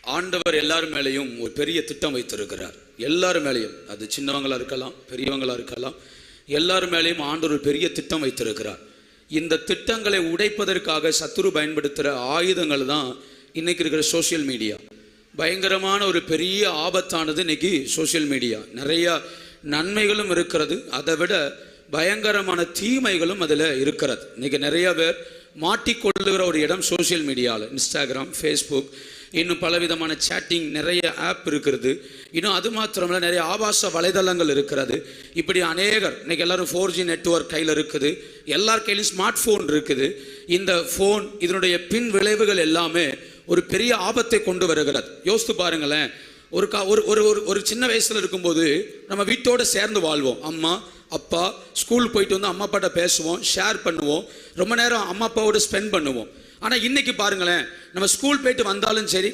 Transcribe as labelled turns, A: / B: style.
A: ஆண்டவர் எல்லாரும் மேலேயும் ஒரு பெரிய திட்டம் வைத்திருக்கிறார். எல்லாரும் மேலேயும், அது சின்னவங்களா இருக்கலாம், பெரியவங்களா இருக்கலாம், எல்லாரும் மேலேயும் ஆண்டவர் ஒரு பெரிய திட்டம் வைத்திருக்கிறார். இந்த திட்டங்களை உடைப்பதற்காக சத்துரு பயன்படுத்துகிற ஆயுதங்கள் தான் இன்னைக்கு இருக்கிற சோசியல் மீடியா. பயங்கரமான ஒரு பெரிய ஆபத்தானது இன்னைக்கு சோசியல் மீடியா. நிறைய நன்மைகளும் இருக்கிறது, அதை விட பயங்கரமான தீமைகளும் அதில் இருக்கிறது. இன்னைக்கு நிறைய பேர் மாட்டிக்கொள்ளுகிற ஒரு இடம் சோசியல் மீடியாவில், இன்ஸ்டாகிராம், ஃபேஸ்புக், இன்னும் பலவிதமான சேட்டிங், நிறைய ஆப் இருக்கிறது. இன்னும் அது மாத்திரமல்ல, நிறைய ஆபாச வலைதளங்கள் இருக்கிறது. இப்படி அநேகர் இன்னைக்கு எல்லாரும் 4G நெட்வொர்க் கையில் இருக்குது, எல்லார் கையிலும் ஸ்மார்ட் ஃபோன் இருக்குது. இந்த ஃபோன் இதனுடைய பின் விளைவுகள் எல்லாமே ஒரு பெரிய ஆபத்தை கொண்டு வருகிறது. யோசித்து பாருங்களேன், ஒரு சின்ன வயசுல இருக்கும்போது நம்ம வீட்டோட சேர்ந்து வாழ்வோம். அம்மா அப்பா ஸ்கூல் போயிட்டு வந்து அம்மா அப்பாட்ட பேசுவோம், ஷேர் பண்ணுவோம், ரொம்ப நேரம் அம்மா அப்பாவோட ஸ்பெண்ட் பண்ணுவோம். ஆனால் இன்னைக்கு பாருங்களேன், நம்ம ஸ்கூல் போயிட்டு வந்தாலும் சரி,